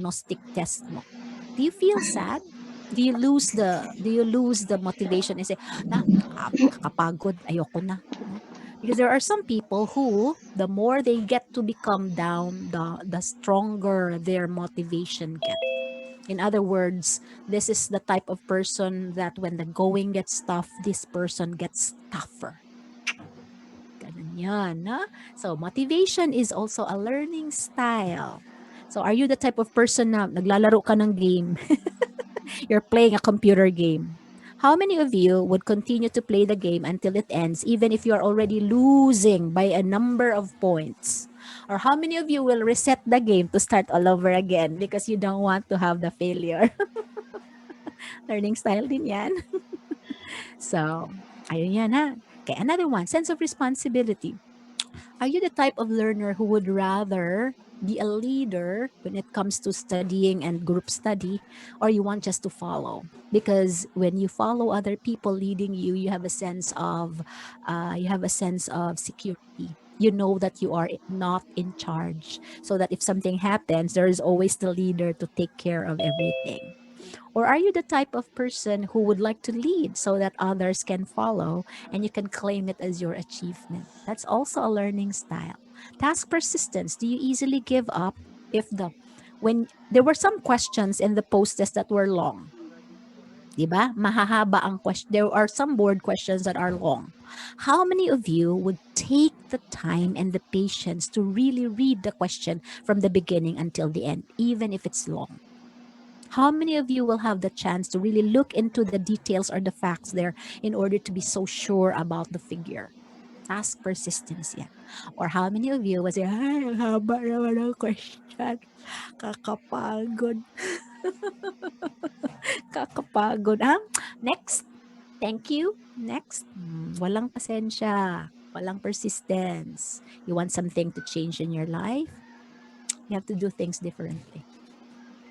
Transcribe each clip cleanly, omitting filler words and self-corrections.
diagnostic test mo, do you feel sad? Do you lose the motivation and say, na, kakapagod, ayoko na. No? Because there are some people who, the more they get to become down, the stronger their motivation gets. In other words, this is the type of person that when the going gets tough, this person gets tougher. Ganun yan, ha? So, motivation is also a learning style. So, are you the type of person na naglalaro ka ng game? You're playing a computer game. How many of you would continue to play the game until it ends, even if you're already losing by a number of points? Or how many of you will reset the game to start all over again because you don't want to have the failure? Learning style din yan. So, ayun yan ha. Okay, another one, sense of responsibility. Are you the type of learner who would rather be a leader when it comes to studying and group study, or you want just to follow? Because when you follow other people leading you, you have a sense of security. You know that you are not in charge, so that if something happens, there is always the leader to take care of everything. Or are you the type of person who would like to lead so that others can follow and you can claim it as your achievement? That's also a learning style. Task persistence. Do you easily give up if the when there were some questions in the post test that were long? 'Di ba? Mahahaba ang question. There are some board questions that are long. How many of you would take the time and the patience to really read the question from the beginning until the end, even if it's long? How many of you will have the chance to really look into the details or the facts there in order to be so sure about the figure? Task persistence yan. Or how many of you was say, ay, ang haba naman ang question. Kakapagod. Kakapagod. Ah, next. Thank you. Next. Walang pasensya. Walang persistence. You want something to change in your life? You have to do things differently.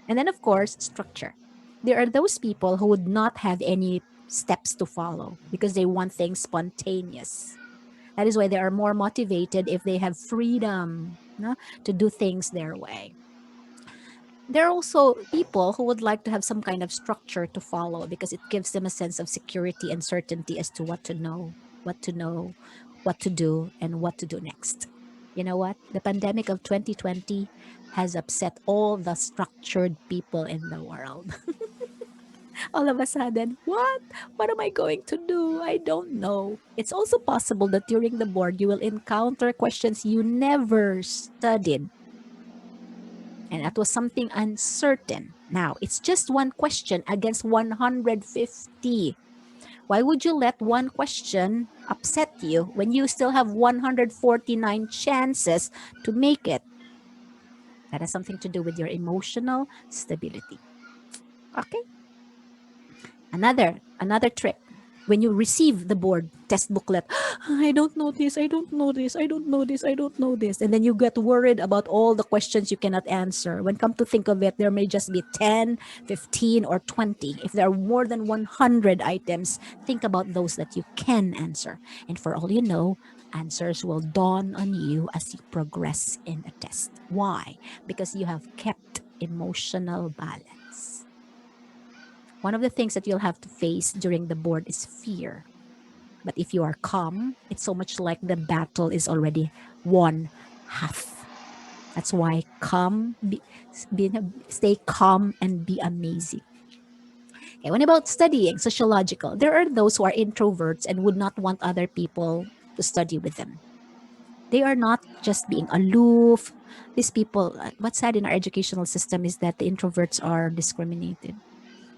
And then, of course, structure. There are those people who would not have any steps to follow because they want things spontaneous. That is why they are more motivated if they have freedom, no, to do things their way. There are also people who would like to have some kind of structure to follow because it gives them a sense of security and certainty as to what to do, and what to do next. You know what? The pandemic of 2020 has upset all the structured people in the world. All of a sudden, what? What am I going to do? I don't know. It's also possible that during the board, you will encounter questions you never studied, and that was something uncertain. Now, it's just one question against 150. Why would you let one question upset you when you still have 149 chances to make it? That has something to do with your emotional stability. Okay? Another trick. When you receive the board test booklet, I don't know this, I don't know this, I don't know this, I don't know this. And then you get worried about all the questions you cannot answer. When come to think of it, there may just be 10, 15, or 20. If there are more than 100 items, think about those that you can answer. And for all you know, answers will dawn on you as you progress in the test. Why? Because you have kept emotional balance. One of the things that you'll have to face during the board is fear. But if you are calm, it's so much like the battle is already won half. That's why stay calm and be amazing. Okay, what about studying sociological? There are those who are introverts and would not want other people to study with them. They are not just being aloof. These people, what's sad in our educational system is that the introverts are discriminated.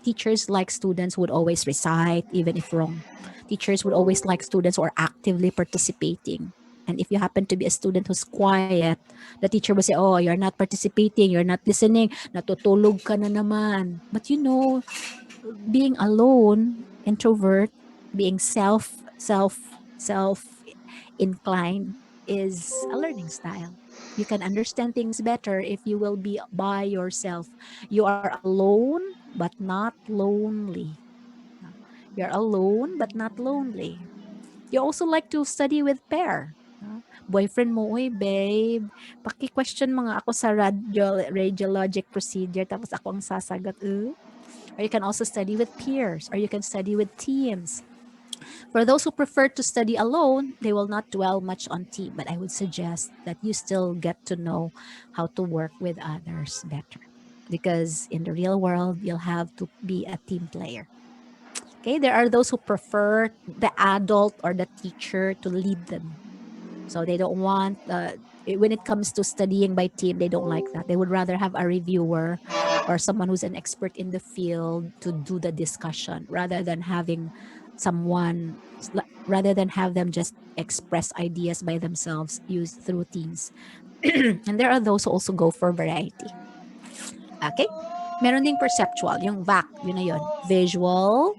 Teachers like students who would always recite, even if wrong. Teachers would always like students who are actively participating. And if you happen to be a student who's quiet, the teacher will say, oh, you're not participating, you're not listening, natutulog ka na naman. But being alone, introvert, being self inclined is a learning style. You can understand things better if you will be by yourself. You are alone but not lonely. You're alone but not lonely. You also like to study with pair. Boyfriend mo, "Uy babe, paki-question mo nga ako sa radiologic procedure," tapos ako ang sasagot, Or you can also study with peers, or you can study with teams. For those who prefer to study alone, they will not dwell much on team, but I would suggest that you still get to know how to work with others better. Because in the real world, you'll have to be a team player. Okay, there are those who prefer the adult or the teacher to lead them. So they don't want, when it comes to studying by team, they don't like that. They would rather have a reviewer or someone who's an expert in the field to do the discussion rather than having rather than have them just express ideas by themselves used through teams. And there are those who also go for variety. Okay? Meron ding perceptual, yung VAC, yun na yun. Visual,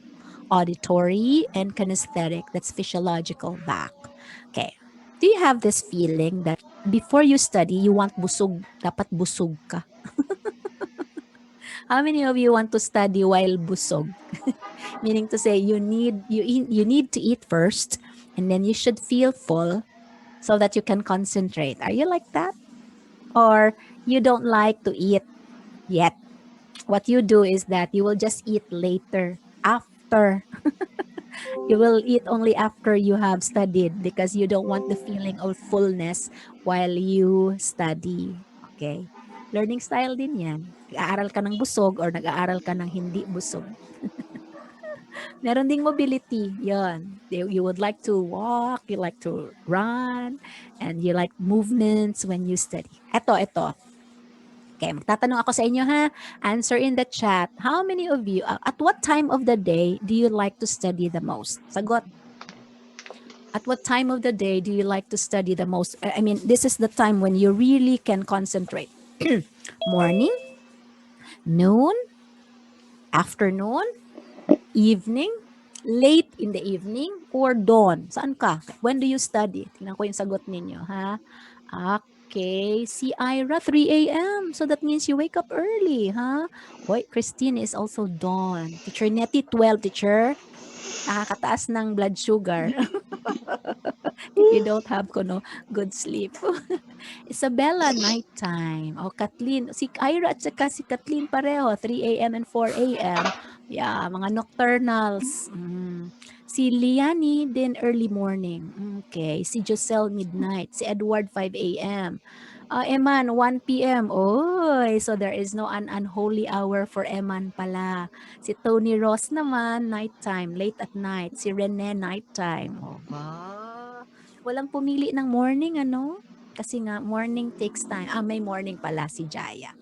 auditory, and kinesthetic. That's physiological VAC. Okay. Do you have this feeling that before you study, you want busog, dapat busog ka? How many of you want to study while busog? Meaning to say you need to eat first and then you should feel full so that you can concentrate. Are you like that? Or you don't like to eat yet? What you do is that you will just eat later after. You will eat only after you have studied because you don't want the feeling of fullness while you study. Okay? Learning style din yan. Nag-aaral ka ng busog or nag-aaral ka ng hindi busog. Meron ding mobility. Yon. You would like to walk, you like to run, and you like movements when you study. Ito. Okay, magtatanong ako sa inyo ha. Answer in the chat. How many of you, at what time of the day do you like to study the most? Sagot. At what time of the day do you like to study the most? I mean, this is the time when you really can concentrate. Morning, noon, afternoon, evening, late in the evening, or dawn? Saan ka? When do you study? Tingnan ko yung sagot ninyo, ha? Okay, si Ira, 3 a.m. So that means you wake up early, ha? Hoy, Christine is also dawn. Teacher Nettie, 12, teacher. Nakakataas ng blood sugar. If you don't have good sleep. Isabella, nighttime. O Kathleen, si Ira at saka si Kathleen pareho, 3 a.m. and 4 a.m. Yeah, mga nocturnals. Si Liani din early morning. Okay. Si Joselle midnight. Si Edward 5 a.m. Eman, 1 p.m. Oy, so there is no an unholy hour for Eman pala. Si Tony Ross naman, nighttime, late at night. Si Rene, nighttime. Oh, ba? Walang pumili ng morning, ano? Kasi nga, morning takes time. May morning pala si Jaya.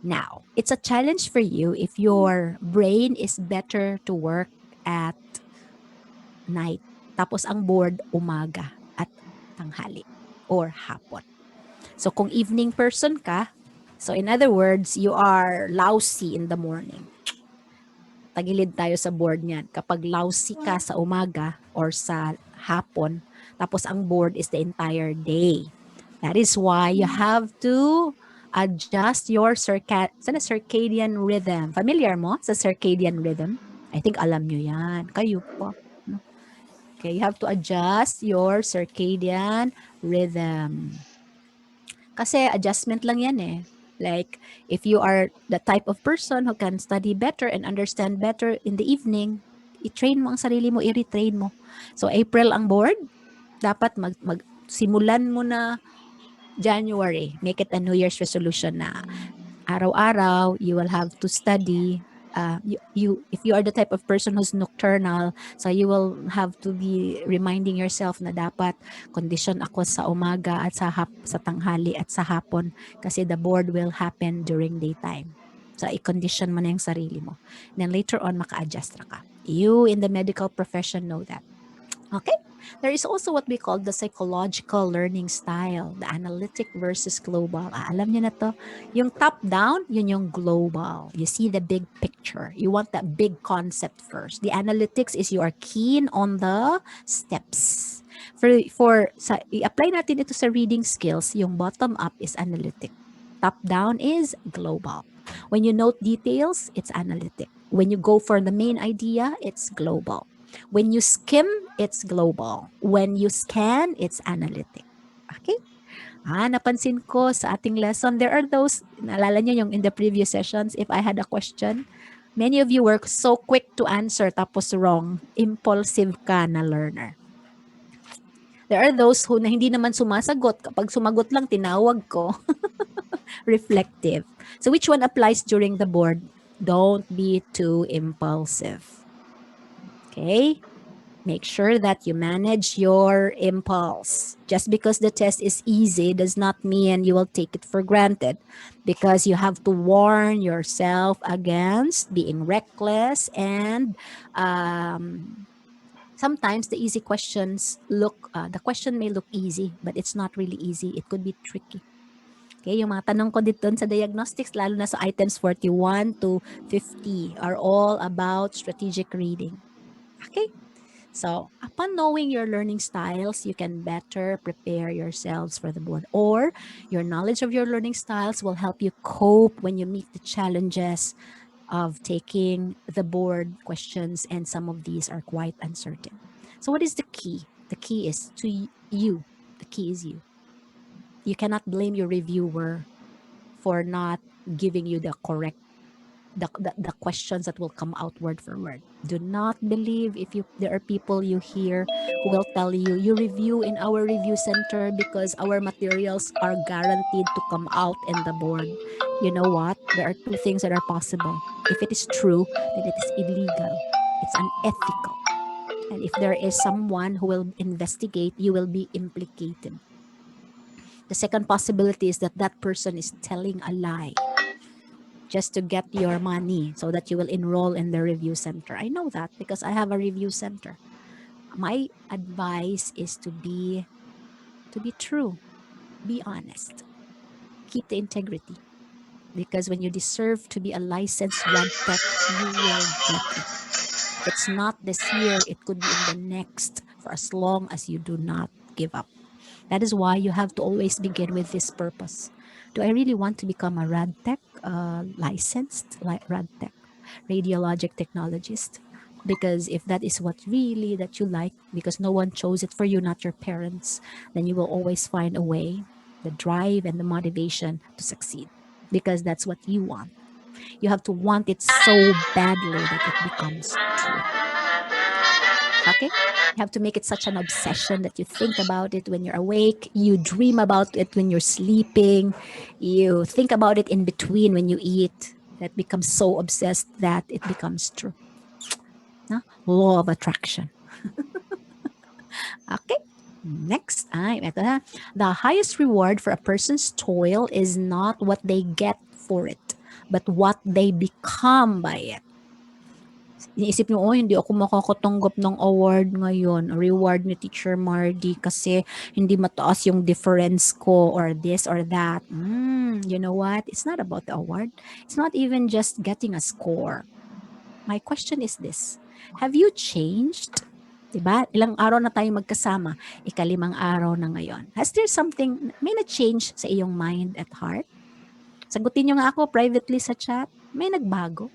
Now, it's a challenge for you if your brain is better to work at night. Tapos ang board, umaga at tanghali or hapon. So kung evening person ka, so in other words, you are lousy in the morning. Tagilid tayo sa board niyan. Kapag lousy ka sa umaga or sa hapon, tapos ang board is the entire day. That is why you have to adjust your circadian rhythm. Familiar mo sa circadian rhythm? I think alam nyo yan. Kayo po. No? Okay, you have to adjust your circadian rhythm. Kasi adjustment lang yan eh. Like, if you are the type of person who can study better and understand better in the evening, i-train mo ang sarili mo, i-retrain mo. So, April ang board, dapat simulan mo na January. Make it a New Year's resolution na araw-araw, you will have to study. If you are the type of person who's nocturnal, so you will have to be reminding yourself na dapat condition ako sa umaga at sa tanghali at sa hapon kasi the board will happen during daytime. So, i-condition mo na yung sarili mo. Then later on, maka-adjust ka. You in the medical profession know that. Okay? There is also what we call the psychological learning style, the analytic versus global. Alam niyo na to? Yung top-down, yun yung global. You see the big picture. You want that big concept first. The analytics is you are keen on the steps. I-apply natin ito sa reading skills, yung bottom-up is analytic. Top-down is global. When you note details, it's analytic. When you go for the main idea, it's global. When you skim, it's global. When you scan, it's analytic. Okay? Napansin ko sa ating lesson, there are those, naalala nyo yung in the previous sessions, if I had a question, many of you were so quick to answer tapos wrong. Impulsive ka na learner. There are those who na hindi naman sumasagot. Kapag sumagot lang, tinawag ko. Reflective. So which one applies during the board? Don't be too impulsive. Okay? Make sure that you manage your impulse. Just because the test is easy does not mean you will take it for granted, because you have to warn yourself against being reckless, and sometimes the easy questions the question may look easy, but it's not really easy. It could be tricky. Okay, yung mga tanong ko dito sa diagnostics, lalo na sa items 41 to 50, are all about strategic reading. Okay? So, upon knowing your learning styles, you can better prepare yourselves for the board. Or your knowledge of your learning styles will help you cope when you meet the challenges of taking the board questions, and some of these are quite uncertain. So, what is the key? The key is to you. The key is you. You cannot blame your reviewer for not giving you the correct the questions that will come out word for word. Do not believe if you there are people you hear who will tell you, you review in our review center because our materials are guaranteed to come out in the board. You know what? There are two things that are possible. If it is true, then it is illegal. It's unethical. And if there is someone who will investigate, you will be implicated. The second possibility is that that person is telling a lie just to get your money so that you will enroll in the review center. I know that because I have a review center. My advice is to be true, be honest, keep the integrity, because when you deserve to be a licensed rad tech, you will get it. If it's not this year, it could be in the next, for as long as you do not give up. That is why you have to always begin with this purpose. Do I really want to become a rad tech, licensed rad tech, radiologic technologist? Because if that is what really that you like, because no one chose it for you, not your parents, then you will always find a way, the drive and the motivation to succeed, because that's what you want. You have to want it so badly that it becomes true. Okay? You have to make it such an obsession that you think about it when you're awake, you dream about it when you're sleeping, you think about it in between when you eat. That becomes so obsessed that it becomes true. No? Law of attraction. Okay? Next time, ito na. The highest reward for a person's toil is not what they get for it, but what they become by it. Iniisip niyo, oh, hindi ako makakatanggap ng award ngayon, reward ni Teacher Mardy kasi hindi mataas yung difference ko or this or that. You know what? It's not about the award. It's not even just getting a score. My question is this. Have you changed? Diba? Ilang araw na tayo magkasama. Ika-5 araw na ngayon. Has there something, may na-change sa iyong mind at heart? Sagutin niyo nga ako privately sa chat. May nagbago?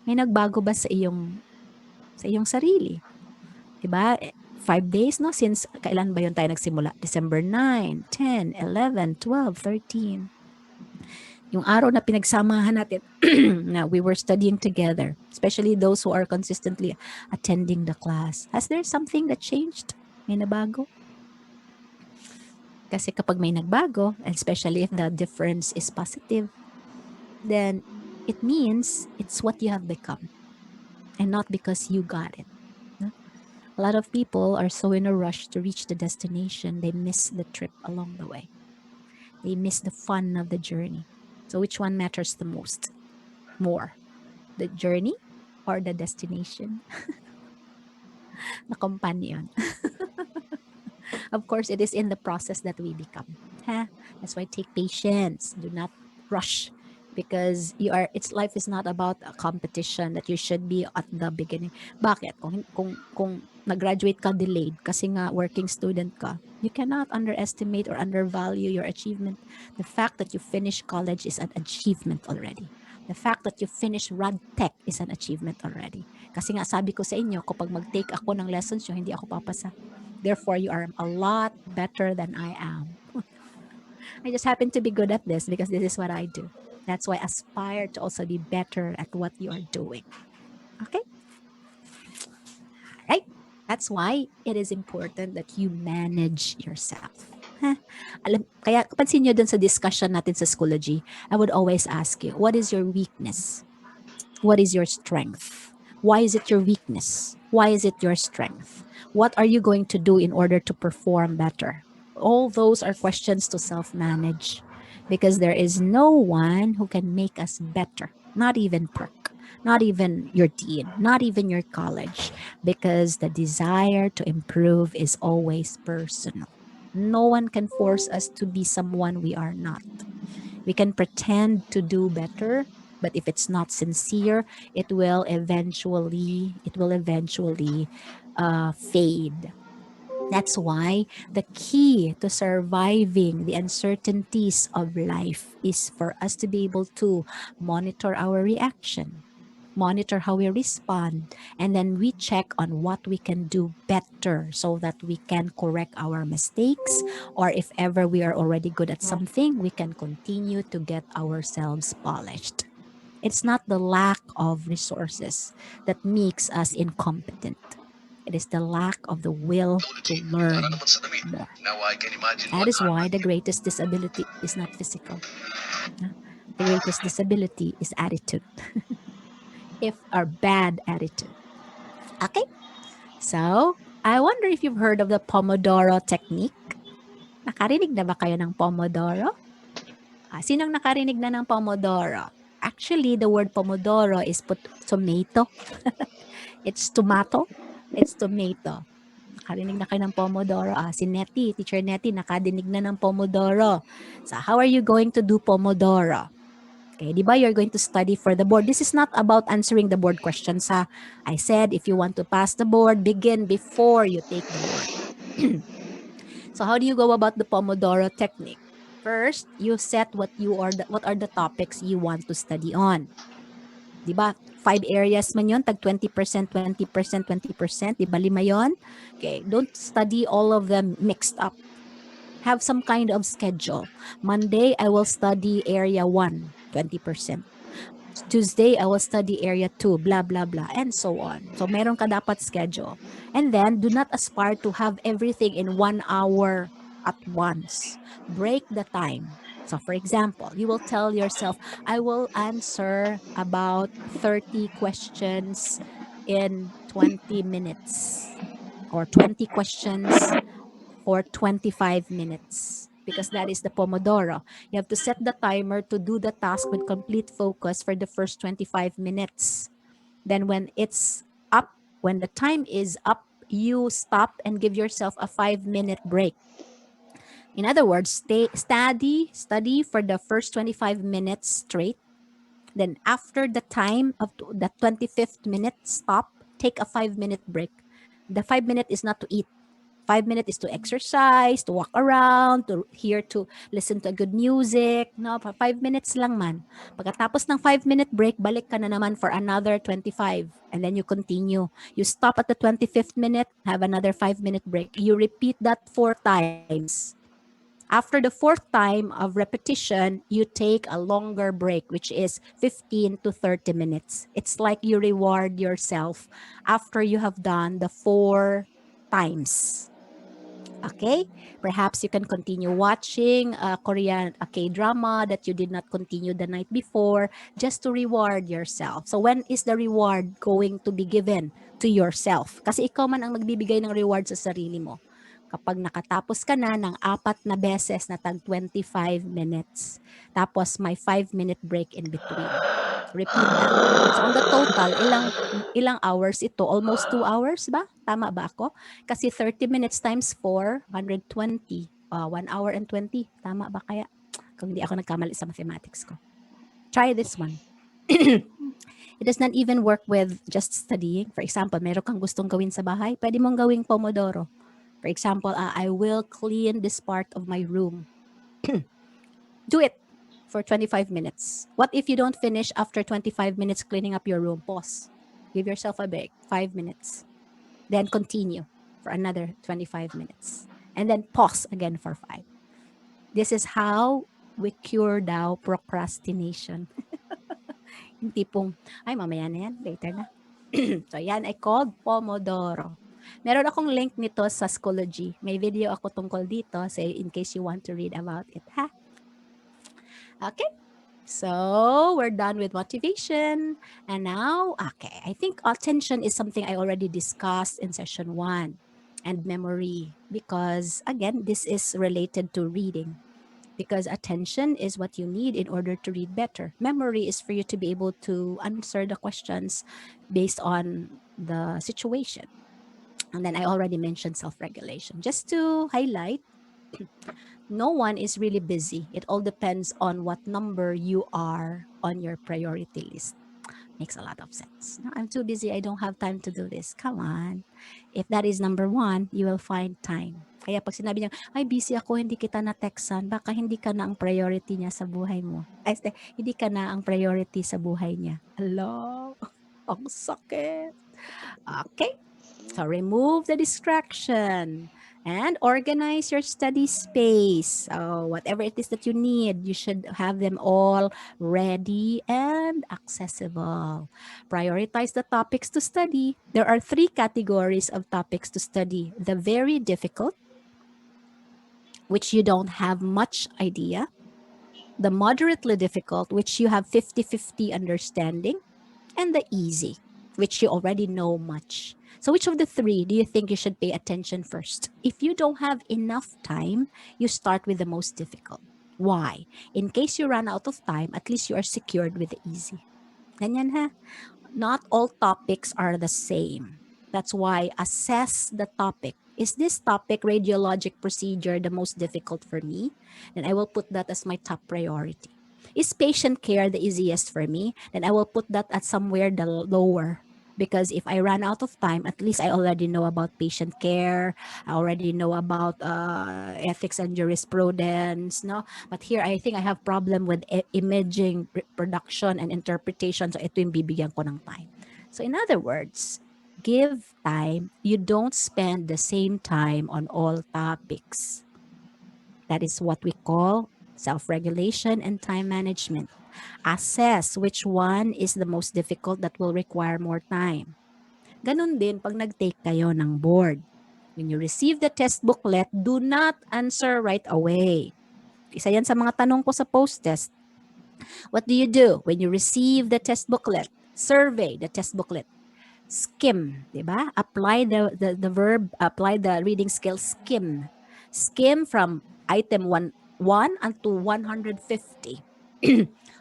May nagbago ba sa iyong sarili? 'Di ba? 5 days, no? Since kailan ba yun tayo nagsimula? December 9, 10, 11, 12, 13. Yung araw na pinagsamahan natin na we were studying together, especially those who are consistently attending the class. Has there something that changed? May nabago? Kasi kapag may nagbago, and especially if the difference is positive, then it means it's what you have become, and not because you got it. No? A lot of people are so in a rush to reach the destination, they miss the trip along the way. They miss the fun of the journey. So which one matters the most? More, the journey or the destination? The companion. Of course, it is in the process that we become. That's why take patience. Do not rush, because life is not about a competition that you should be at the beginning. Bakit? Kung nag-graduate ka delayed kasi nga working student ka, you cannot underestimate or undervalue your achievement. The fact that you finish college is an achievement already. The fact that you finish rad tech is an achievement already. Kasi nga sabi ko sa inyo, kapag mag-take ako ng lessons nyo, hindi ako papasa. Therefore, you are a lot better than I am. I just happen to be good at this because this is what I do. That's why aspire to also be better at what you are doing. Okay? Right? That's why it is important that you manage yourself. Huh? Kaya kapansin nyo dun sa discussion natin sa Schoology, I would always ask you, what is your weakness? What is your strength? Why is it your weakness? Why is it your strength? What are you going to do in order to perform better? All those are questions to self manage because there is no one who can make us better, not even perk, not even your dean, not even your college, because the desire to improve is always personal. No one can force us to be someone we are not. We can pretend to do better, but if it's not sincere, it will eventually fade. That's why the key to surviving the uncertainties of life is for us to be able to monitor our reaction, monitor how we respond, and then we check on what we can do better so that we can correct our mistakes. Or if ever we are already good at something, we can continue to get ourselves polished. It's not the lack of resources that makes us incompetent. It is the lack of the will to learn more. Now I can imagine That what is why the greatest disability is not physical. huh? The greatest disability is attitude, if our bad attitude. Okay, so I wonder if you've heard of the Pomodoro technique. Nakarinig na ba kayo ng Pomodoro? Sinong nakarinig na ng Pomodoro? Actually, the word Pomodoro is tomato. It's tomato. It's tomato. Nakarinig na kayo ng Pomodoro. Si Nettie, Teacher Nettie, nakadinig na ng Pomodoro. So, how are you going to do Pomodoro? Okay, di ba you're going to study for the board? This is not about answering the board questions, ha? I said if you want to pass the board, begin before you take the board. So how do you go about the Pomodoro technique? First, you set what are the topics you want to study on. 'Di ba? 5 areas man 'yon, tag 20%, 20%, 20%, 'di ba 5 'yon? Okay, don't study all of them mixed up. Have some kind of schedule. Monday, I will study area 1, 20%. Tuesday, I will study area 2, blah, blah, blah, and so on. So, meron ka dapat schedule. And then, do not aspire to have everything in 1 hour at once. Break the time. So, for example, you will tell yourself, I will answer about 30 questions in 20 minutes or 20 questions for 25 minutes because that is the Pomodoro. You have to set the timer to do the task with complete focus for the first 25 minutes. Then when the time is up, you stop and give yourself a 5-minute break. In other words, study for the first 25 minutes straight. Then after the time of the 25th minute, stop, take a 5-minute break. The 5 minute is not to eat. 5 minutes is to exercise, to walk around, to listen to good music. No, 5 minutes lang man. Pagkatapos ng 5-minute break, balik ka na naman for another 25. And then you continue. You stop at the 25th minute, have another 5-minute break. You repeat that 4 times. After the fourth time of repetition, you take a longer break, which is 15 to 30 minutes. It's like you reward yourself after you have done the 4 times. Okay, perhaps you can continue watching a K-drama that you did not continue the night before just to reward yourself. So when is the reward going to be given to yourself? Kasi ikaw man ang magbibigay ng reward sa sarili mo. Kapag nakatapos ka na ng 4 na beses na tag 25 minutes. Tapos may 5-minute break in between. Repeat that. So on the total, ilang hours ito? Almost 2 hours ba? Tama ba ako? Kasi 30 minutes times 4, 120. 1 hour and 20. Tama ba kaya? Kung hindi ako nagkamali sa mathematics ko. Try this one. It does not even work with just studying. For example, meron kang gustong gawin sa bahay, pwede mong gawing Pomodoro. For example, I will clean this part of my room. Do it for 25 minutes. What if you don't finish after 25 minutes cleaning up your room? Pause. Give yourself a break, 5 minutes. Then continue for another 25 minutes. And then pause again for five. This is how we cure daw procrastination. Yung tipong, ay mamaya na yan, later na. So yan ay called Pomodoro. Meron akong link nito sa Schoology. May video ako tungkol dito, say in case you want to read about it, ha? Okay. So we're done with motivation. And now, okay, I think attention is something I already discussed in session 1 and memory because, again, this is related to reading because attention is what you need in order to read better. Memory is for you to be able to answer the questions based on the situation. And then I already mentioned self-regulation. Just to highlight, no one is really busy. It all depends on what number you are on your priority list. Makes a lot of sense. No, I'm too busy. I don't have time to do this. Come on. If that is number one, you will find time. Kaya pag sinabi niya, ay busy ako, hindi kita na-textan, baka hindi ka na ang priority niya sa buhay mo. Ay, hindi ka na ang priority sa buhay niya. Hello? Ang sakit. Okay. So remove the distraction and organize your study space. So whatever it is that you need, you should have them all ready and accessible. Prioritize the topics to study. There are 3 categories of topics to study. The very difficult, which you don't have much idea. The moderately difficult, which you have 50-50 understanding. And the easy, which you already know much. So which of the 3 do you think you should pay attention first? If you don't have enough time, you start with the most difficult. Why? In case you run out of time, at least you are secured with the easy. Ganyan ha? Not all topics are the same. That's why assess the topic. Is this topic, radiologic procedure, the most difficult for me? Then I will put that as my top priority. Is patient care the easiest for me? Then I will put that at somewhere the lower. Because if I run out of time, at least I already know about patient care. I already know about ethics and jurisprudence. No, but here I think I have problem with imaging, production, and interpretation. So ito yung bibigyan ko ng time. So in other words, give time. You don't spend the same time on all topics. That is what we call self-regulation and time management. Assess which one is the most difficult that will require more time. Ganun din pag nag-take kayo ng board. When you receive the test booklet, do not answer right away. Isa yan sa mga tanong ko sa post-test. What do you do when you receive the test booklet? Survey the test booklet. Skim, di ba? Apply the verb, apply the reading skill, skim. Skim from item 1 unto 150.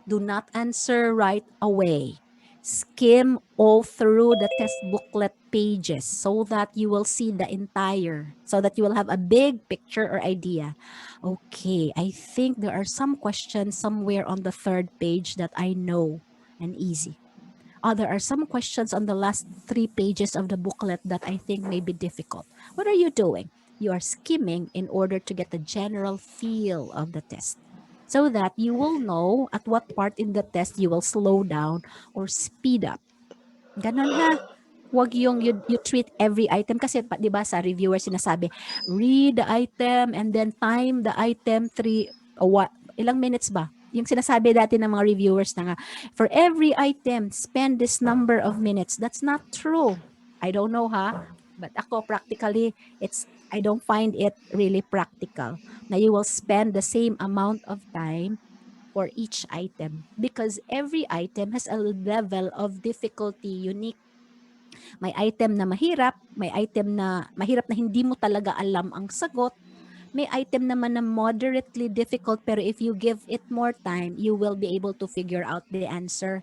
Do not answer right away. Skim all through the test booklet pages so that you will see the entire, so that you will have a big picture or idea. Okay, I think there are some questions somewhere on the 3rd page that I know and easy. There are some questions on the last 3 pages of the booklet that I think may be difficult. What are you doing? You are skimming in order to get the general feel of the test so that you will know at what part in the test you will slow down or speed up. Ganon ha. Huwag yung you treat every item kasi 'di ba sa reviewer sinasabi, read the item and then time the item 3 what ilang minutes ba? Yung sinasabi dati ng mga reviewers na nga, for every item, spend this number of minutes. That's not true. I don't know ha, but ako practically, I don't find it really practical na you will spend the same amount of time for each item because every item has a level of difficulty unique. May item na mahirap, may item na mahirap na hindi mo talaga alam ang sagot, may item naman na moderately difficult pero if you give it more time, you will be able to figure out the answer.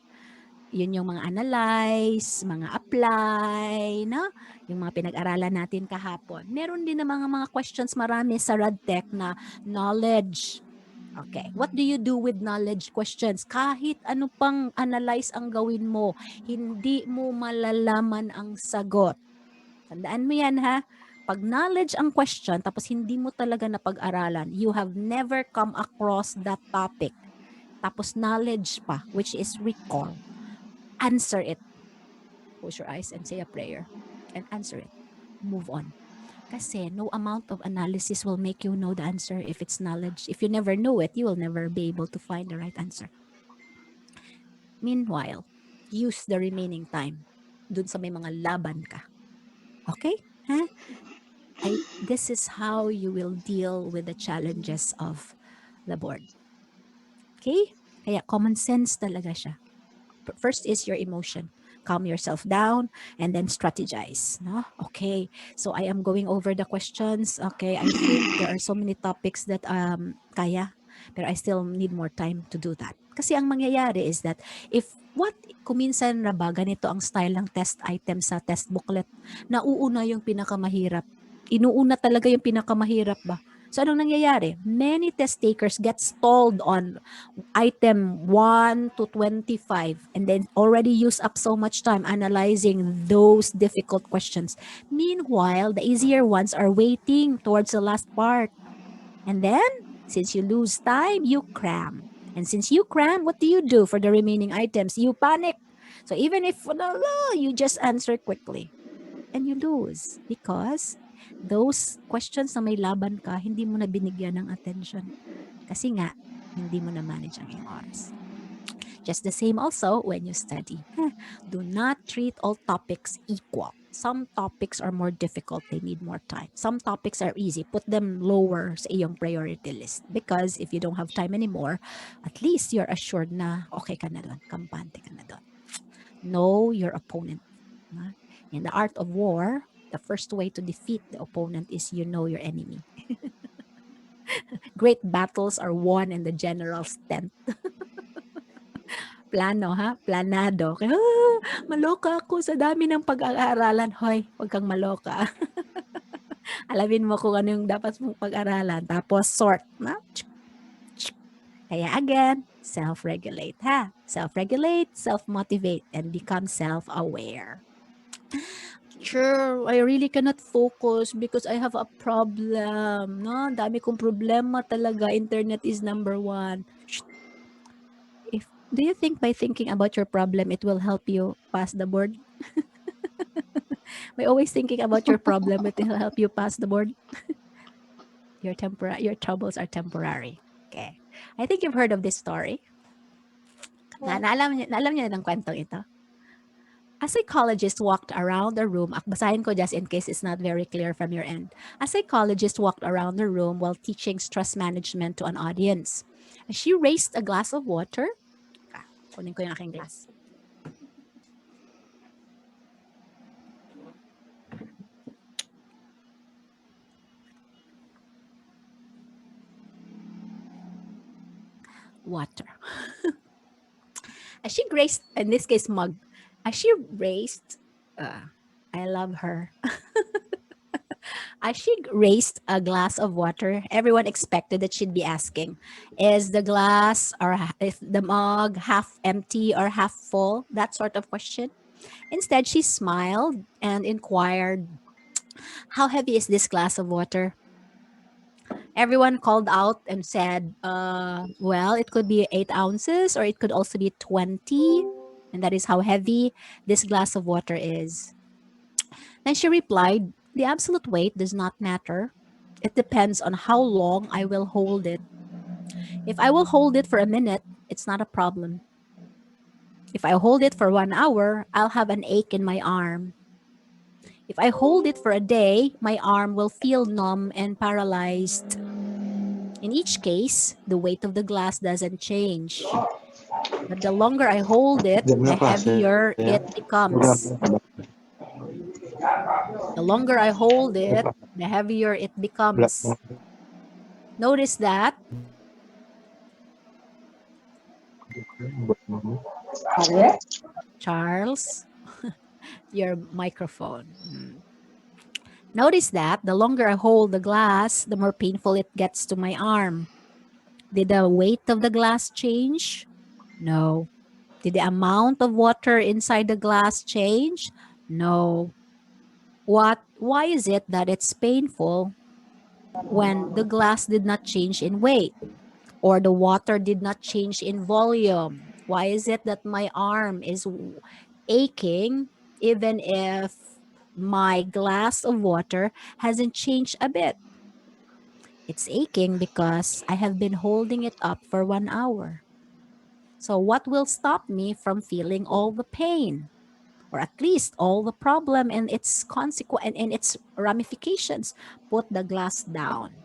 Yun yung mga analyze, mga apply, no? Yung mga pinag-aralan natin kahapon. Meron din na mga questions marami sa RadTech na knowledge. Okay, what do you do with knowledge questions? Kahit ano pang analyze ang gawin mo, hindi mo malalaman ang sagot. Tandaan mo yan ha. Pag knowledge ang question tapos hindi mo talaga napag-aralan, you have never come across that topic. tapos knowledge pa, which is recall, answer it. Close your eyes and say a prayer and answer it. Move on. Kasi no amount of analysis will make you know the answer if it's knowledge. If you never know it, you will never be able to find the right answer. Meanwhile, use the remaining time dun sa may mga laban ka. Okay? Huh? This is how you will deal with the challenges of the board. Okay? Kaya common sense talaga siya. First is your emotion. Calm yourself down and then strategize. No? Okay. So I am going over the questions. Okay. I think there are so many topics that kaya, but I still need more time to do that. Kasi ang mangyayari is that kuminsan na ba ganito ang style ng test item sa test booklet, nauuna yung pinakamahirap. Inuuna talaga yung pinakamahirap ba? So anong nangyayari? Many test takers get stalled on item 1 to 25 and then already use up so much time analyzing those difficult questions. Meanwhile, the easier ones are waiting towards the last part. And then, since you lose time, you cram. And since you cram, what do you do for the remaining items? You panic. So even if you just answer quickly and you lose because those questions na may laban ka, hindi mo na binigyan ng attention. Kasi nga, hindi mo na manage ang iyong oras. Just the same also when you study. Do not treat all topics equal. Some topics are more difficult. They need more time. Some topics are easy. Put them lower sa iyong priority list. Because if you don't have time anymore, at least you're assured na okay ka na doon. Kampante ka na doon. Know your opponent. In the art of war, the first way to defeat the opponent is you know your enemy. Great battles are won in the general's tent. Plano ha? Planado. Kaya, maloka ako sa dami ng pag-aaralan. Hoy, huwag kang maloka. Alamin mo kung ano yung dapat mong pag-aralan. Tapos sort. Na? Kaya again, self-regulate ha? Self-regulate, self-motivate, and become self-aware. Sure, I really cannot focus because I have a problem. No, dami kong problema talaga. Internet is number one. Do you think by thinking about your problem, it will help you pass the board? By always thinking about your problem, it will help you pass the board? Your troubles are temporary. Okay. I think you've heard of this story. Naalam niyo na ng kwentong ito. A psychologist walked around the room. Basahin ko just in case it's not very clear from your end. A psychologist walked around the room while teaching stress management to an audience. She raised a glass of water. Kunin ko yung aking glass. Water. As she raised, in this case, mug. As she raised, I love her. As she raised a glass of water, everyone expected that she'd be asking, is the glass or is the mug half empty or half full? That sort of question. Instead, she smiled and inquired, how heavy is this glass of water? Everyone called out and said, well, it could be 8 ounces or it could also be 20. And that is how heavy this glass of water is. Then she replied, the absolute weight does not matter. It depends on how long I will hold it. If I will hold it for a minute, it's not a problem. If I hold it for 1 hour, I'll have an ache in my arm. If I hold it for a day, my arm will feel numb and paralyzed. In each case, the weight of the glass doesn't change. But the longer I hold it, the heavier it becomes. The longer I hold it, the heavier it becomes. Notice that. Charles, your microphone. Notice that the longer I hold the glass, the more painful it gets to my arm. Did the weight of the glass change? No. Did the amount of water inside the glass change? No. Why is it that it's painful when the glass did not change in weight? Or the water did not change in volume. Why is it that my arm is aching even if my glass of water hasn't changed a bit? It's aching because I have been holding it up for 1 hour. So, what will stop me from feeling all the pain, or at least all the problem and its consequence and its ramifications? Put the glass down.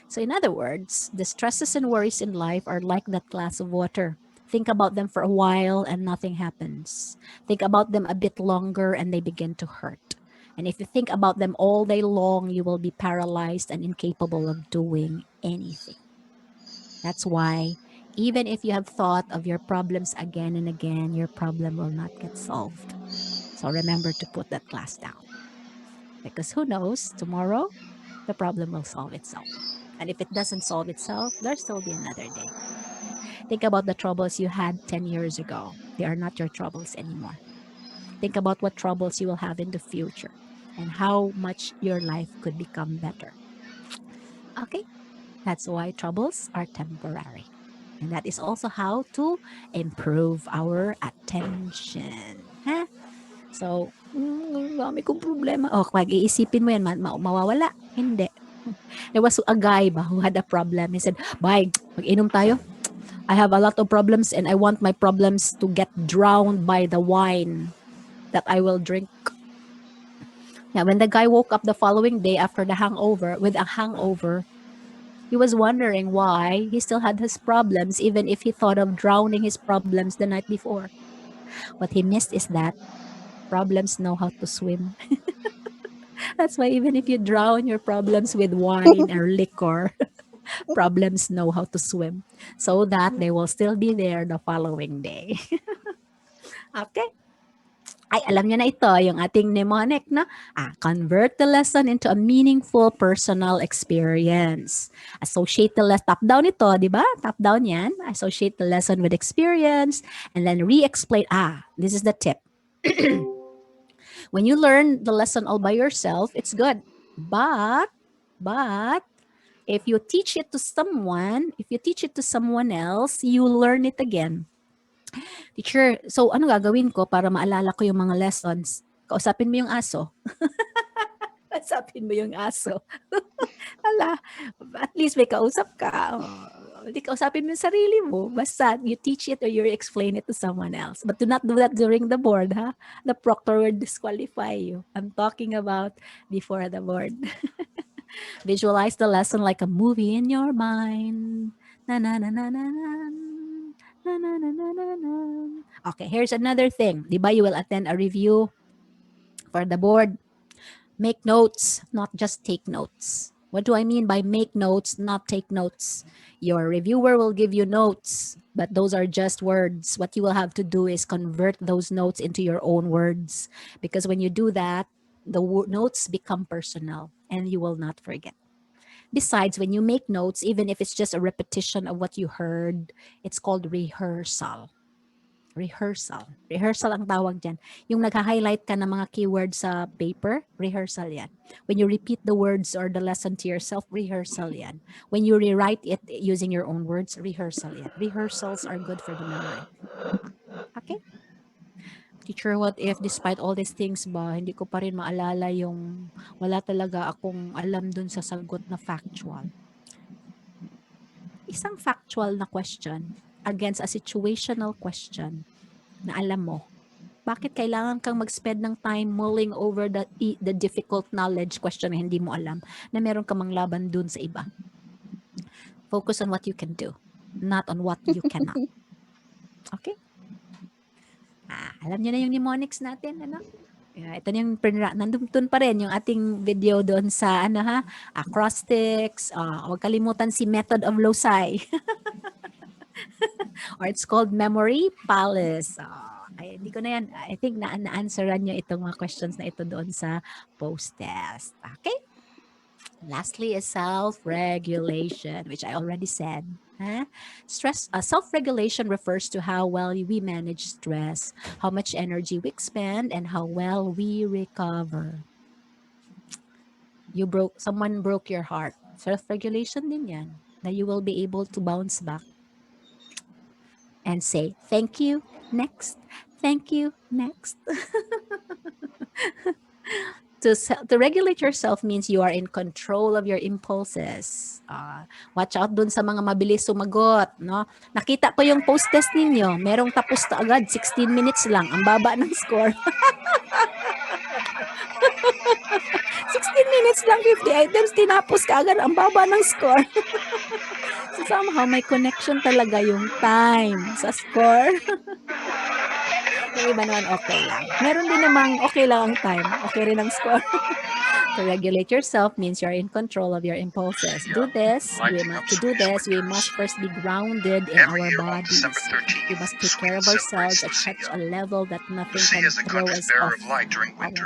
So, in other words, the stresses and worries in life are like that glass of water. Think about them for a while and nothing happens. Think about them a bit longer and they begin to hurt. And if you think about them all day long, you will be paralyzed and incapable of doing anything. That's why, even if you have thought of your problems again and again, your problem will not get solved. So remember to put that glass down. Because who knows, tomorrow the problem will solve itself. And if it doesn't solve itself, there'll still be another day. Think about the troubles you had 10 years ago. They are not your troubles anymore. Think about what troubles you will have in the future and how much your life could become better. Okay? That's why troubles are temporary. And that is also how to improve our attention. Ha? So, dami kong problema. Oh, pag iisipin mo yan, mawawala. Hindi. There was a guy ba who had a problem. He said, "Bye, mag-inom tayo. I have a lot of problems and I want my problems to get drowned by the wine that I will drink." Yeah, when the guy woke up the following day after the hangover, with a hangover, he was wondering why he still had his problems, even if he thought of drowning his problems the night before. What he missed is that problems know how to swim. That's why even if you drown your problems with wine or liquor, problems know how to swim so that they will still be there the following day. Okay? Ay, alam niyo na ito, yung ating mnemonic, no? Convert the lesson into a meaningful personal experience. Associate the lesson, top down ito, di ba? Top down yan. Associate the lesson with experience and then re-explain. This is the tip. When you learn the lesson all by yourself, it's good. But if you teach it to someone, if you teach it to someone else, you learn it again. Teacher, so ano gagawin ko para maalala ko yung mga lessons? Kausapin mo yung aso. Kausapin mo yung aso. Hala, at least may kausap ka. Hindi kausapin mo yung sarili mo. Basta you teach it or you explain it to someone else. But do not do that during the board, ha? The proctor will disqualify you. I'm talking about before the board. Visualize the lesson like a movie in your mind. Na na na na na na. Na na na na na na. Okay, here's another thing. Di ba you will attend a review for the board? Make notes, not just take notes. What do I mean by make notes, not take notes? Your reviewer will give you notes, but those are just words. What you will have to do is convert those notes into your own words. Because when you do that, the notes become personal and you will not forget. Besides, when you make notes, even if it's just a repetition of what you heard, it's called rehearsal. Rehearsal. Rehearsal ang tawag dyan. Yung nag-highlight ka ng mga keywords sa paper, rehearsal yan. When you repeat the words or the lesson to yourself, rehearsal yan. When you rewrite it using your own words, rehearsal yan. Rehearsals are good for the memory. Okay? Teacher, what if despite all these things ba, hindi ko pa rin maalala yung wala talaga akong alam dun sa sagot na factual? Isang factual na question against a situational question na alam mo, bakit kailangan kang mag-spend ng time mulling over the difficult knowledge question na hindi mo alam na meron ka mang laban dun sa iba? Focus on what you can do, not on what you cannot. Okay? Alam niyo na yung mnemonics natin, ano? Ito na yung nandun pa rin yung ating video doon sa acrostics. Huwag kalimutan si method of loci. Or it's called memory palace. Hindi ko na yan. I think na-answeran nyo itong mga questions na ito doon sa post-test. Okay? Lastly is self-regulation, which I already said. Self-regulation refers to how well we manage stress, how much energy we expend, and how well we recover. Someone broke your heart. Self-regulation din yan. that you will be able to bounce back and say, thank you, next, thank you, next. To regulate yourself means you are in control of your impulses. Watch out dun sa mga mabilis sumagot, no? Nakita ko yung post test ninyo, merong tapos na agad, 16 minutes lang, ang baba ng score. 16 minutes lang, 50 items, tinapos ka agad, ang baba ng score. So somehow may connection talaga yung time sa score. Yung iba naman okay lang. Meron din namang okay lang ang time, okay rin ang score. To regulate yourself means you're in control of your impulses. To do this, we must first be grounded in our bodies. We must take care of ourselves at such a level that nothing can throw us off our path.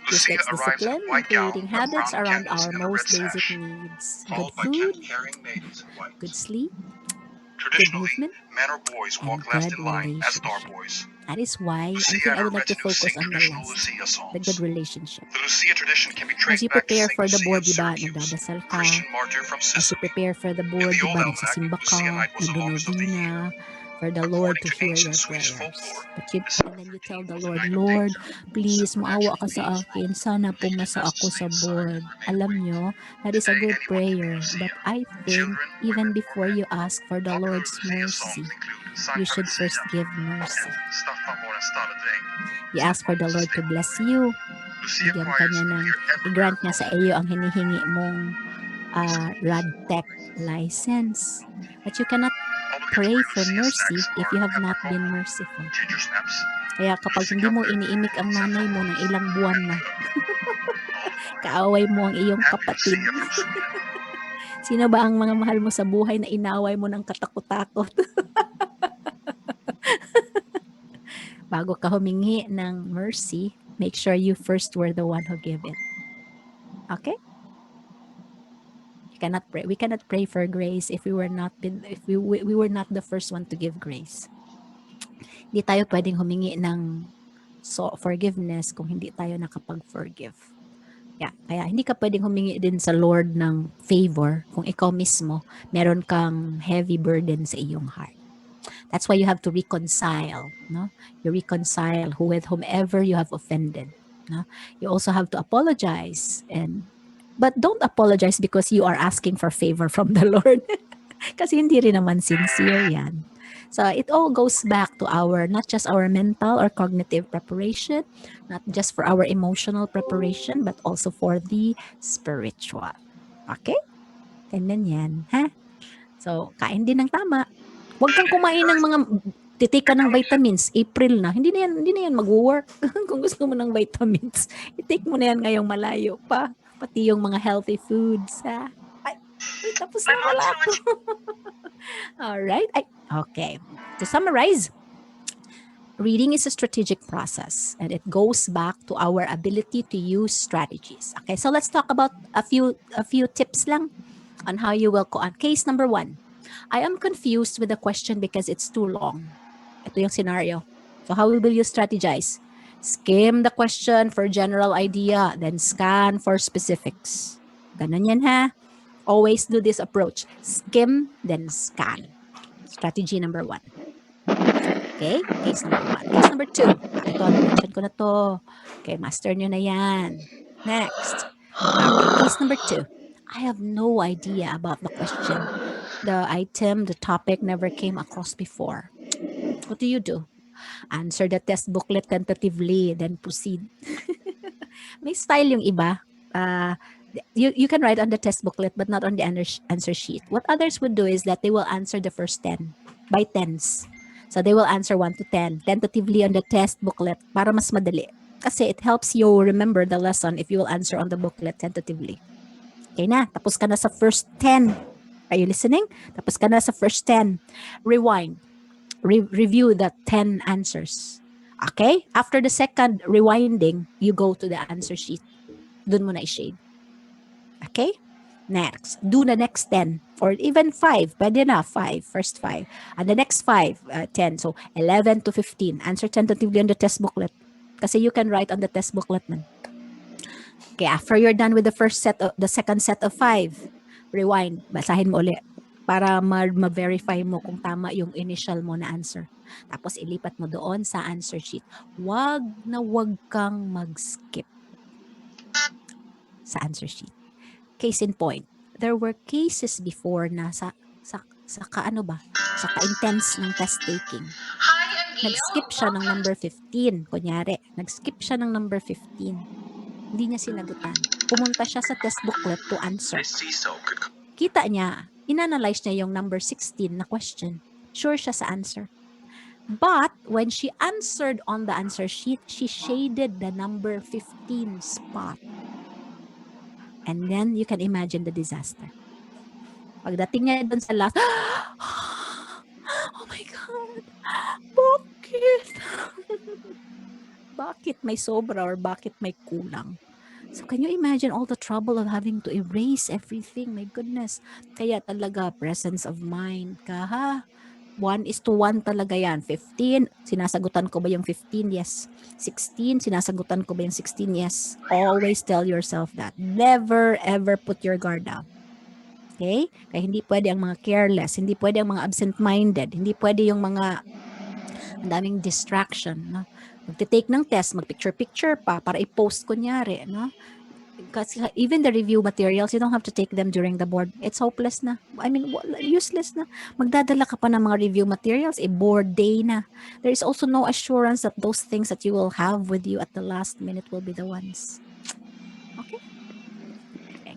This takes discipline, creating habits around our most basic needs. Good food, good sleep, good movement, and good relationship. That is why I think I would like to focus on the last, the good relationship. As you prepare for the board, diba, nagdadasal ka. As you prepare for the board, diba, nagsisimba ka, nagdonovena, for the Lord to hear your prayers. And then you tell the Lord, Lord, please, maawa ka sa akin. Sana pumasa ako sa board. Alam nyo, that is a good prayer. But I think, even before you ask for the Lord's mercy, you should first give mercy. You ask for the Lord to bless you. Bigyan ka niya ng, i-grant niya sa iyo ang hinihingi mong RadTech license. But you cannot pray for mercy if you have not been merciful. Kaya kapag hindi mo iniimik ang nanay mo ng ilang buwan na, kaaway mo ang iyong kapatid. Sino ba ang mga mahal mo sa buhay na inaway mo ng katakot-takot? Bago ka humingi ng mercy, make sure you first were the one who gave it. Okay? We cannot pray for grace if we were not the first one to give grace. Hindi tayo pwedeng humingi ng forgiveness kung hindi tayo nakapag-forgive. Kaya hindi ka pwedeng humingi din sa Lord ng favor kung ikaw mismo meron kang heavy burden sa iyong heart. That's why you have to reconcile, no? You reconcile with whomever you have offended, no? You also have to apologize, but don't apologize because you are asking for favor from the Lord. Kasi hindi rin naman sincere yan. So it all goes back to not just our mental or cognitive preparation, not just for our emotional preparation, but also for the spiritual. Okay? Ganyan yan, ha? So, kain din ng tama. Huwag kang kumain ng mga titika ng vitamins. April na. Hindi na yan mag-work. Kung gusto mo ng vitamins, i-take mo na yan ngayong malayo pa. Pati yung mga healthy foods, ha? Wait, tapos na wala ako. Alright. Okay. To summarize, reading is a strategic process and it goes back to our ability to use strategies. Okay, so let's talk about a few tips lang on how you will go on. Case number 1. I am confused with the question because it's too long. Ito yung scenario. So how will you strategize? Skim the question for general idea, then scan for specifics. Ganun yan, ha? Always do this approach. Skim, then scan. Strategy number 1. Okay, case number 1. Case number 2. Ito, na-mention ko na to. Okay, master nyo na yan. Next. Okay, case number 2. I have no idea about the question. The item, the topic never came across before. What do? Answer the test booklet tentatively, then proceed. May style yung iba. You can write on the test booklet but not on the answer sheet. What others would do is that they will answer the first 10 by tens. So they will answer 1 to 10 tentatively on the test booklet para mas madali. Kasi it helps you remember the lesson if you will answer on the booklet tentatively. Okay na, tapos ka na sa first 10. Are you listening? Tapos ka na sa first 10. Rewind. Review the 10 answers. Okay? After the second rewinding, you go to the answer sheet. Doon mo na i-shade. Okay? Next. Do the next 10 or even 5. Pwede na, 5. First 5. And the next 5, 10. So, 11 to 15. Answer tentatively on the test booklet. Kasi you can write on the test booklet man. Okay, after you're done with the second set of 5, rewind, basahin mo uli para ma-verify mo kung tama yung initial mo na answer. Tapos ilipat mo doon sa answer sheet. Wag kang mag-skip sa answer sheet. Case in point, there were cases before na sa kaano ba? Sa ka-intense ng test taking. Nag-skip siya ng number 15, kunyari. Nag-skip siya ng number 15. Hindi niya sinagutan. Pumunta siya sa test booklet to answer. Kita niya, inanalyze niya yung number 16 na question. Sure siya sa answer. But when she answered on the answer sheet, she shaded the number 15 spot. And then you can imagine the disaster. Pagdating niya doon sa last, oh my God, bakit? Bakit may sobra or bakit may kulang? So can you imagine all the trouble of having to erase everything? My goodness. Kaya talaga, presence of mind ka, ha? 1:1 talaga yan. 15, sinasagutan ko ba yung 15? Yes. 16, sinasagutan ko ba yung 16? Yes. Always tell yourself that. Never ever put your guard down. Okay? Kaya hindi pwede ang mga careless, hindi pwede ang mga absent-minded, hindi pwede yung mga ang daming distraction, no? Magte-take ng test, mag-picture-picture pa para i-post kunyari, no? Kasi even the review materials, you don't have to take them during the board. It's hopeless na. I mean, useless na. Magdadala ka pa ng mga review materials, board day na. There is also no assurance that those things that you will have with you at the last minute will be the ones. Okay?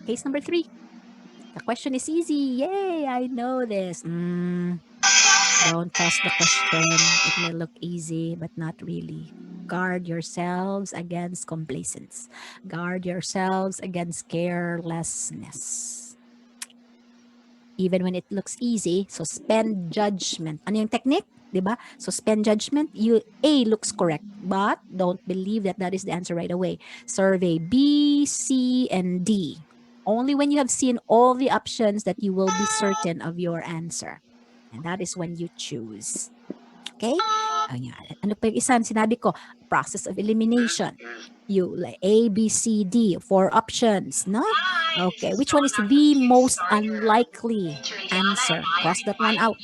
Case number 3. The question is easy. Yay, I know this. Don't trust the question. It may look easy, but not really. Guard yourselves against complacence. Guard yourselves against carelessness. Even when it looks easy, suspend judgment. Ano yung technique? Diba? Suspend judgment. A looks correct, but don't believe that that is the answer right away. Survey B, C, and D. Only when you have seen all the options that you will be certain of your answer. And that is when you choose. Okay? Ano pa yung isa? Sinabi ko, process of elimination. You like A, B, C, D, 4 options, no? Okay, which one is the most unlikely answer? Cross that one out.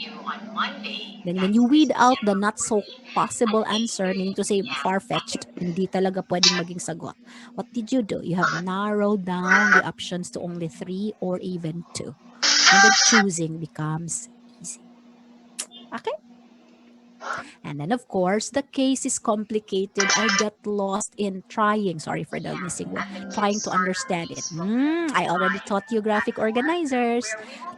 Then when you weed out the not so possible answer, meaning to say far-fetched, hindi talaga pwedeng maging sagot. What did you do? You have narrowed down the options to only 3 or even 2. And then choosing becomes easy. Okay? And then, of course, the case is complicated. I get lost in trying. Sorry for the missing word. Trying to understand it. I already taught you graphic organizers.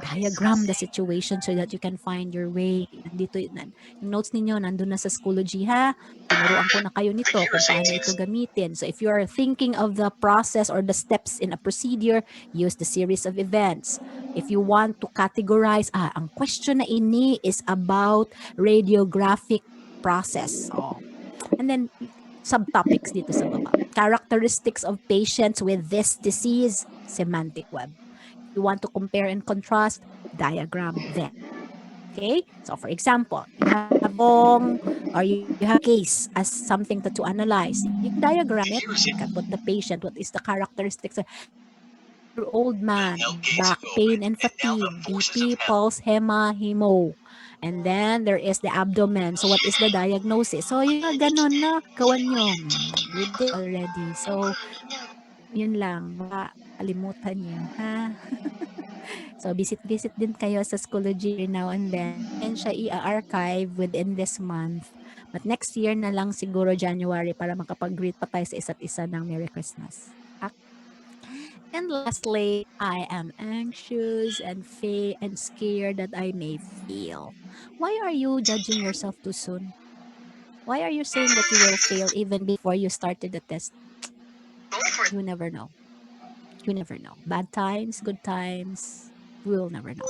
Diagram the situation so that you can find your way. Nandito, yung notes ninyo, nandun na sa Schoology, ha? Tinuruan ko na kayo nito kung paano ito gamitin. So if you are thinking of the process or the steps in a procedure, use the series of events. If you want to categorize, ang question na ini is about radiographic process. And then subtopics dito sa baba. Characteristics of patients with this disease, semantic web. If you want to compare and contrast, diagram them. Okay? So for example, you have long or you have a case as something to analyze. You can diagram it. You can put the patient, what is the characteristics. 60-year-old man, back pain and fatigue, BP, pulse, hemo. And then there is the abdomen. So what is the diagnosis? So yung mga ganon na gawan nyo. We did already. So yun lang. Baka kalimutan nyo. Ha? So visit din kayo sa Schoology now and then. And siya i-archive within this month. But next year na lang siguro January para makapag-greet pa tayo sa isa't isa ng Merry Christmas. And lastly, I am anxious and scared that I may fail. Why are you judging yourself too soon? Why are you saying that you will fail even before you started the test? You never know. You never know. Bad times, good times, we will never know.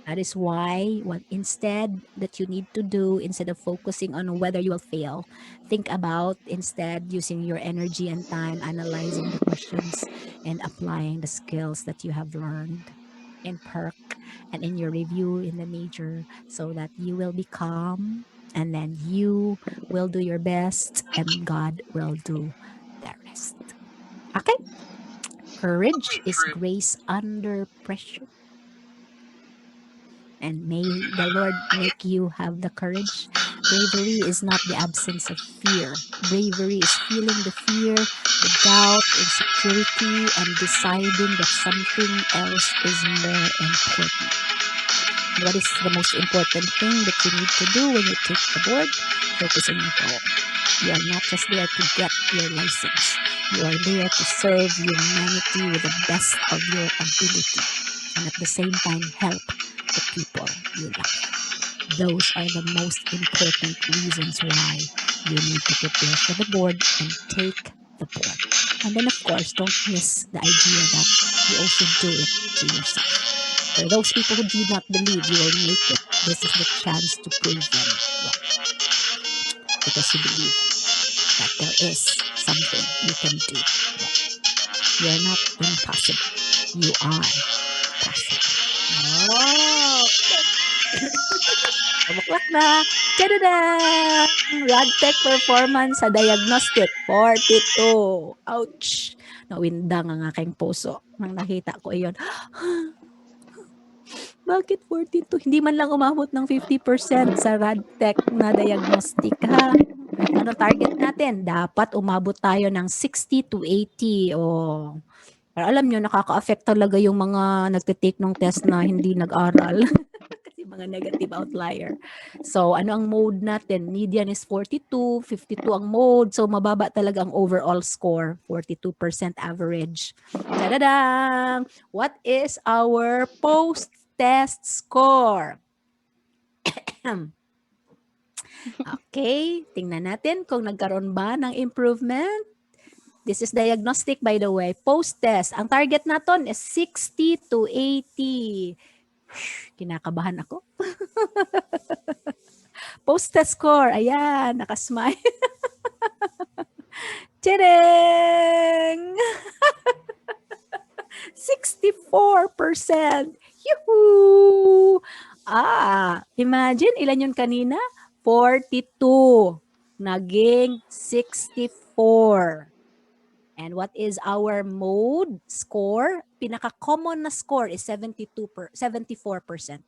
That is why what instead that you need to do, instead of focusing on whether you will fail, think about instead using your energy and time analyzing the questions and applying the skills that you have learned in perk and in your review in the major so that you will be calm and then you will do your best and God will do the rest. Okay? Courage is grace under pressure. And may the Lord make you have the courage. Bravery is not the absence of fear. Bravery is feeling the fear, the doubt, insecurity, and deciding that something else is more important. And what is the most important thing that you need to do when you take the board? Focus on your goal. You are not just there to get your license. You are there to serve humanity with the best of your ability and at the same time help the people you love. Those are the most important reasons why you need to prepare for the board and take the board. And then, of course, don't miss the idea that you also do it to yourself. For those people who do not believe you will make it, this is the chance to prove them wrong because you believe that there is something you can do more. You are not impossible. You are possible. Okay. Pabuklak na. Tadadang! Radtech performance sa diagnostic, 42. Ouch! Nawindang ang aking puso nang nakita ko iyon. Bakit 42? Hindi man lang umabot ng 50% sa Radtech na diagnostic, ha? Ano target natin? Dapat umabot tayo ng 60 to 80. Oh. Pero alam nyo, nakaka-affect talaga yung mga nagtitake ng test na hindi nag-aral. Kasi mga negative outlier. So, ano ang mode natin? Median is 42, 52 ang mode. So, mababa talaga ang overall score, 42% average. Tadadang! What is our post-test score? Okay, tingnan natin kung nagkaroon ba ng improvement. This is diagnostic, by the way. Post-test. Ang target natin is 60 to 80. Kinakabahan ako. Post-test score. Ayan, nakasmile. Tadang! 64%. Yuhuu! Imagine ilan yun kanina? 42. Naging 64. And what is our mode score? Pinaka-common na score is 74%.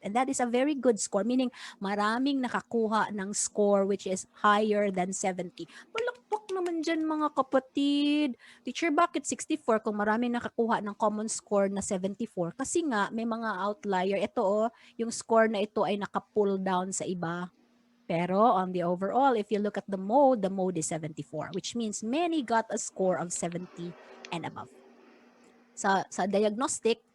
And that is a very good score, meaning maraming nakakuha ng score which is higher than 70. Palakpak naman dyan mga kapatid. Teacher, bakit 64 kung maraming nakakuha ng common score na 74? Kasi nga, may mga outlier. Ito yung score na ito ay naka-pull down sa iba. Pero on the overall, if you look at the mode is 74, which means many got a score of 70 and above. Sa diagnostic,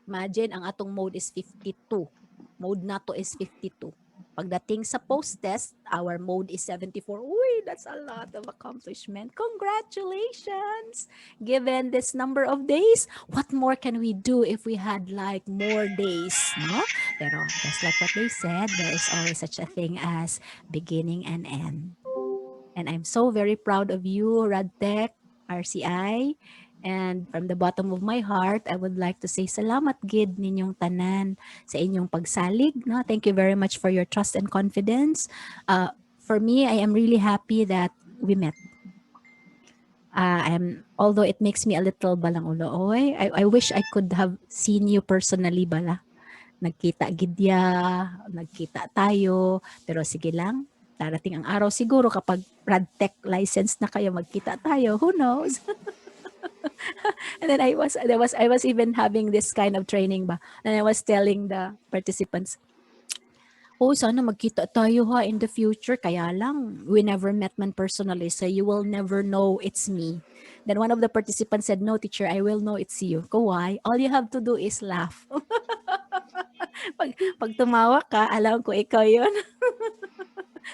imagine ang atong mode is 52. Mode na to is 52. Pagdating sa post-test, our mode is 74. Uy, that's a lot of accomplishment. Congratulations! Given this number of days, what more can we do if we had like more days, no? Pero just like what they said, there is always such a thing as beginning and end. And I'm so very proud of you, Radtech, RCI. And from the bottom of my heart, I would like to say salamat gid ninyong tanan sa inyong pagsalig. No? Thank you very much for your trust and confidence. For me, I am really happy that we met. Although it makes me a little balang ulo, I wish I could have seen you personally bala. Nagkita gidya, nagkita tayo, pero sige lang, darating ang araw siguro kapag Radtech license na kayo, magkita tayo, who knows? And then I was even having this kind of training ba, and I was telling the participants, sana magkita tayo ha in the future. Kaya lang, we never met man personally, so you will never know it's me. Then one of the participants said, no teacher, I will know it's you. Ko why? All you have to do is laugh. pag tumawa ka, alam ko ikaw yun.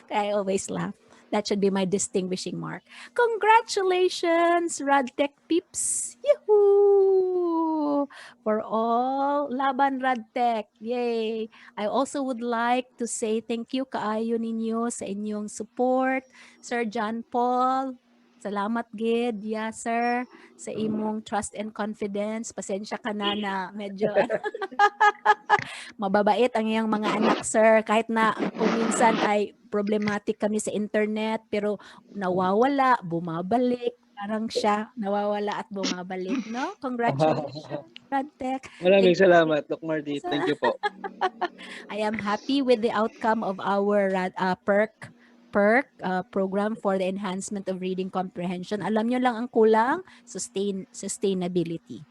Kaya I always laugh. That should be my distinguishing mark. Congratulations, Radtech peeps! Yahoo! For all, laban Radtech! Yay! I also would like to say thank you kaayo ninyo sa inyong support. Sir John Paul, salamat gid, yes sir, sa imong trust and confidence. Pasensya ka na medyo mababait ang iyang mga anak, sir. Kahit na kung minsan ay problematic kami sa internet, pero nawawala, bumabalik. Parang siya nawawala at bumabalik 'no? Congratulations, Radtech. Maraming Thank you salamat, Doc Mardy. sa Thank you po. I am happy with the outcome of our program for the enhancement of reading comprehension. Alam nyo lang ang kulang, sustainability.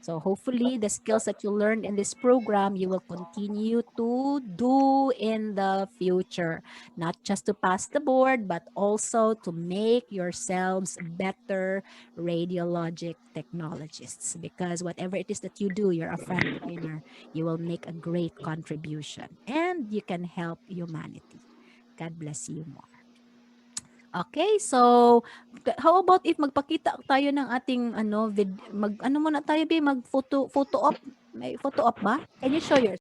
So hopefully the skills that you learned in this program, you will continue to do in the future, not just to pass the board, but also to make yourselves better radiologic technologists. Because whatever it is that you do, you're a frontliner, you will make a great contribution and you can help humanity. God bless you more. Okay, so how about if magpakita tayo ng ating ano mag ano muna tayo be mag photo op, may photo op ba? Can you show yours?